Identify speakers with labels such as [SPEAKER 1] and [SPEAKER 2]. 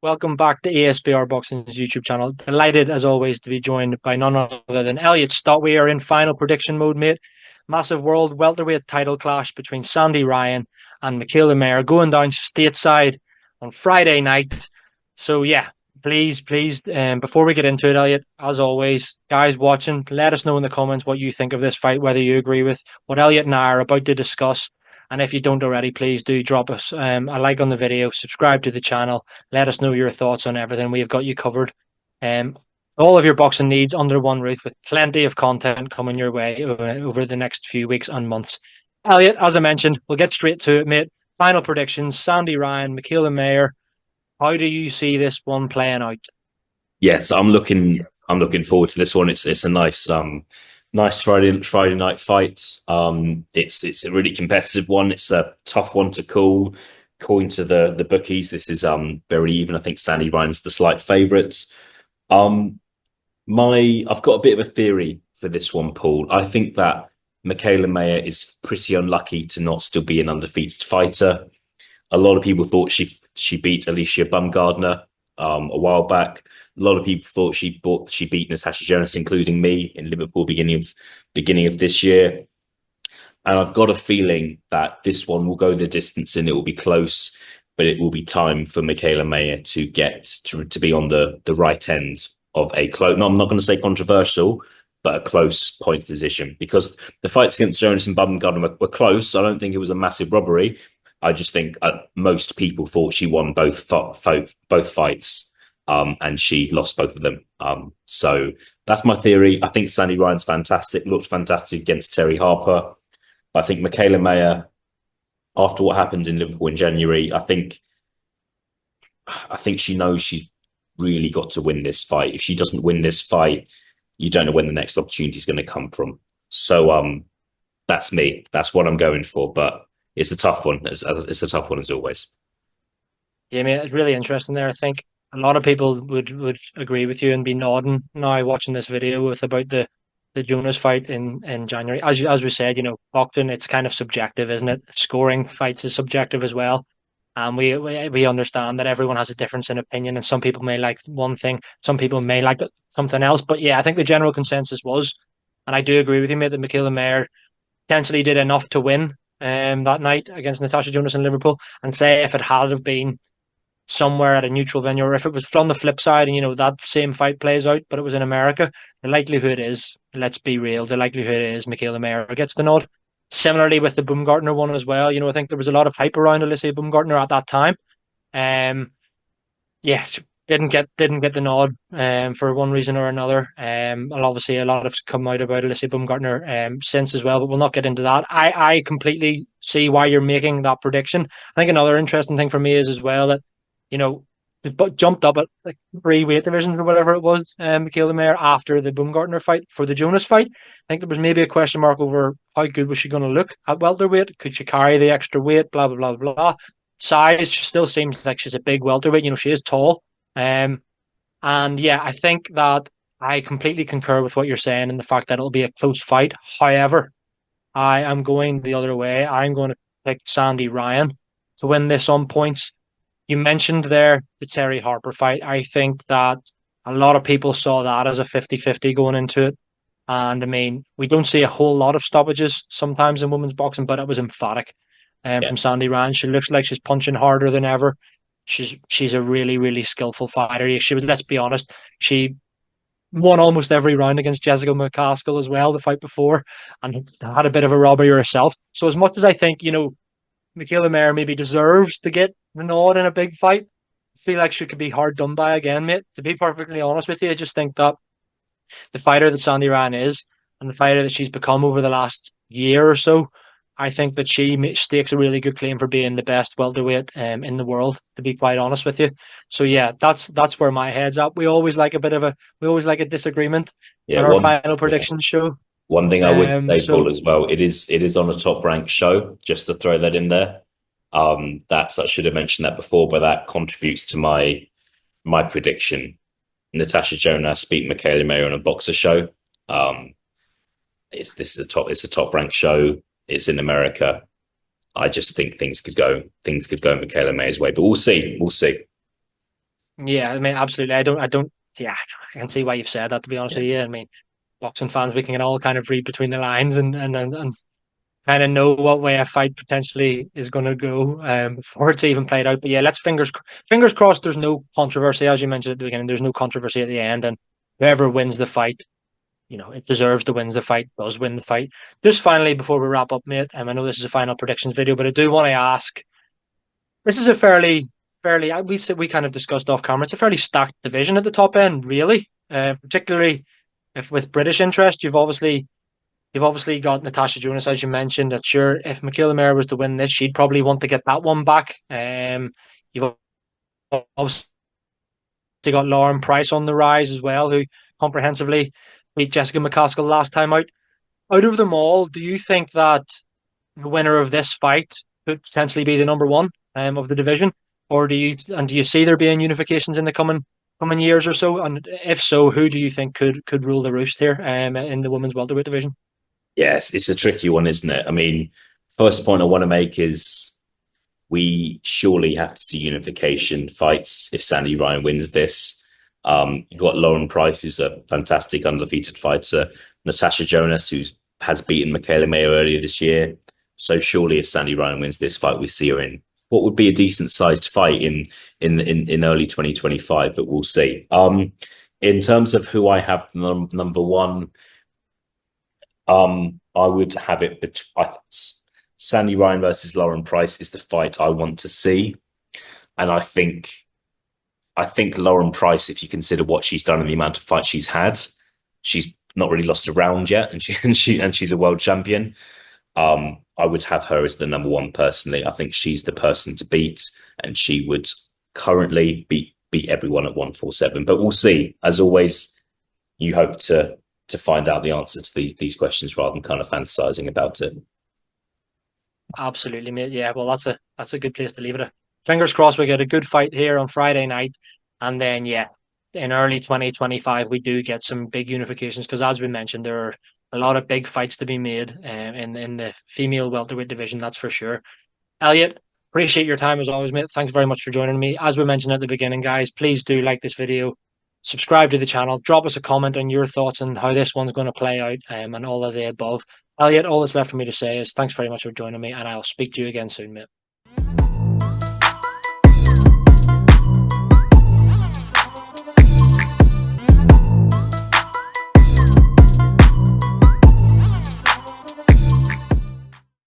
[SPEAKER 1] Welcome back to ESBR Boxing's YouTube channel. Delighted, as always, to be joined by none other than Elliot Stott. We are in final prediction mode, mate. Massive world welterweight title clash between Sandy Ryan and Michaela Mayer going down stateside on Friday night. So, yeah, please, before we get into it, Elliot, as always, guys watching, let us know in the comments what you think of this fight, whether you agree with what Elliot and I are about to discuss. And if you don't already, please do drop us a like on the video, subscribe to the channel, let us know your thoughts on everything. We've got you covered. All of your boxing needs under one roof with plenty of content coming your way over the next few weeks and months. Elliot, as I mentioned, we'll get straight to it, mate. Final predictions, Sandy Ryan, Michaela Mayer. How do you see this one playing out?
[SPEAKER 2] Yes, I'm looking forward to this one. It's a nice Friday night fight. It's a really competitive one. It's a tough one to call. According to the bookies, this is very even. I think Sandy Ryan's the slight favourite. I've got a bit of a theory for this one, Paul. I think that Michaela Mayer is pretty unlucky to not still be an undefeated fighter. A lot of people thought she beat Alicia Bumgardner a while back. A lot of people thought she beat Natasha Jonas, including me, in Liverpool beginning of this year. And I've got a feeling that this one will go the distance and it will be close, but it will be time for Michaela Mayer to get to be on the right end of a close. No, I'm not going to say controversial, but a close points decision, because the fights against Jonas and Bumgardner were close. I don't think it was a massive robbery. I just think most people thought she won both fights, and she lost both of them. So that's my theory. I think Sandy Ryan's fantastic, looked fantastic against Terry Harper. I think Michaela Mayer, after what happened in Liverpool in January, I think she knows she's really got to win this fight. If she doesn't win this fight, you don't know when the next opportunity is going to come from. So that's me. That's what I'm going for. But it's a tough one. It's a tough one as always.
[SPEAKER 1] Yeah, mate, it's really interesting there. I think a lot of people would agree with you and be nodding now watching this video about the Jonas fight in January. As we said, boxing, it's kind of subjective, isn't it? Scoring fights is subjective as well. And we understand that everyone has a difference in opinion, and some people may like one thing, some people may like something else. But yeah, I think the general consensus was, and I do agree with you, mate, that Michaela Mayer potentially did enough to win that night against Natasha Jonas in Liverpool. And say if it had have been somewhere at a neutral venue, or if it was from the flip side and that same fight plays out but it was in America, the likelihood is, let's be real, the likelihood is Michaela Mayer gets the nod. Similarly with the Bumgardner one as well, I think there was a lot of hype around Alicia Bumgardner at that time. Yeah, she didn't get the nod for one reason or another. And obviously a lot has come out about Alicia Bumgardner since as well, but we'll not get into that. I completely see why you're making that prediction. I think another interesting thing for me is as well that it jumped up at like 3 weight divisions or whatever it was, Michaela Mayer, after the Bumgardner fight for the Jonas fight. I think there was maybe a question mark over how good was she going to look at welterweight. Could she carry the extra weight? Blah, blah, blah, blah. Size, she still seems like she's a big welterweight. She is tall. And yeah, I think that I completely concur with what you're saying and the fact that it'll be a close fight. However, I am going the other way. I'm going to pick Sandy Ryan to win this on points. You mentioned there the Terry Harper fight. I think that a lot of people saw that as a 50-50 going into it. And I mean, we don't see a whole lot of stoppages sometimes in women's boxing, but it was emphatic from Sandy Ryan. She looks like she's punching harder than ever. She's a really, really skillful fighter. She was, let's be honest, she won almost every round against Jessica McCaskill as well the fight before, and had a bit of a robbery herself. So as much as I think, Michaela Mayer maybe deserves to get the nod in a big fight, I feel like she could be hard done by again, mate. To be perfectly honest with you, I just think that the fighter that Sandy Ryan is and the fighter that she's become over the last year or so, I think that she stakes a really good claim for being the best welterweight in the world, to be quite honest with you. So yeah, that's where my head's at. We always like a disagreement
[SPEAKER 2] Yeah,
[SPEAKER 1] on our final predictions show.
[SPEAKER 2] One thing I would say, Paul, as well, it is on a top ranked show, just to throw that in there. I should have mentioned that before, but that contributes to my prediction. Natasha Jonas beat Michaela Mayer on a boxer show. It's a top ranked show. It's in America. I just think things could go Michaela Mayer's way, but we'll see.
[SPEAKER 1] Yeah, I mean, absolutely. I don't. Yeah, I can see why you've said that. To be honest
[SPEAKER 2] Yeah.
[SPEAKER 1] with you, I mean, boxing fans, we can all kind of read between the lines and kind of know what way a fight potentially is going to go before it's even played out. But yeah, let's fingers crossed. There's no controversy, as you mentioned at the beginning. There's no controversy at the end, and whoever wins the fight, it deserves to win the fight. Does win the fight. Just finally, before we wrap up, mate, I know this is a final predictions video, but I do want to ask. This is a fairly. We kind of discussed off camera. It's a fairly stacked division at the top end, really. Particularly if with British interest, you've obviously got Natasha Jonas, as you mentioned. That sure, if Michaela Mayer was to win this, she'd probably want to get that one back. You've obviously got Lauren Price on the rise as well, who comprehensively beat Jessica McCaskill last time out. Out of them all, do you think that the winner of this fight could potentially be the number one of the division, or do you see there being unifications in the coming years or so? And if so, who do you think could rule the roost here in the women's welterweight division?
[SPEAKER 2] Yes, it's a tricky one, isn't it? I mean, first point I want to make is we surely have to see unification fights if Sandy Ryan wins this. You've got Lauren Price, who's a fantastic undefeated fighter, Natasha Jonas, who has beaten Michaela Mayer earlier this year. So surely, if Sandy Ryan wins this fight, we see her in what would be a decent sized fight in early 2025, but we'll see. In terms of who I have number one, I would have it between Sandy Ryan versus Lauren Price is the fight I want to see, and I think Lauren Price, if you consider what she's done and the amount of fights she's had, she's not really lost a round yet, and she's a world champion. I would have her as the number one personally. I think she's the person to beat, and she would currently beat everyone at 147. But we'll see. As always, you hope to find out the answer to these questions rather than kind of fantasizing about it.
[SPEAKER 1] Absolutely, mate. Yeah, well, that's a good place to leave it. Fingers crossed we get a good fight here on Friday night, and then yeah, in early 2025 we do get some big unifications because as we mentioned, there are a lot of big fights to be made in the female welterweight division. That's for sure. Elliot, appreciate your time as always, mate. Thanks very much for joining me. As we mentioned at the beginning, guys, please do like this video, subscribe to the channel, drop us a comment on your thoughts on how this one's going to play out, and all of the above. Elliot, all that's left for me to say is thanks very much for joining me, and I'll speak to you again soon, mate.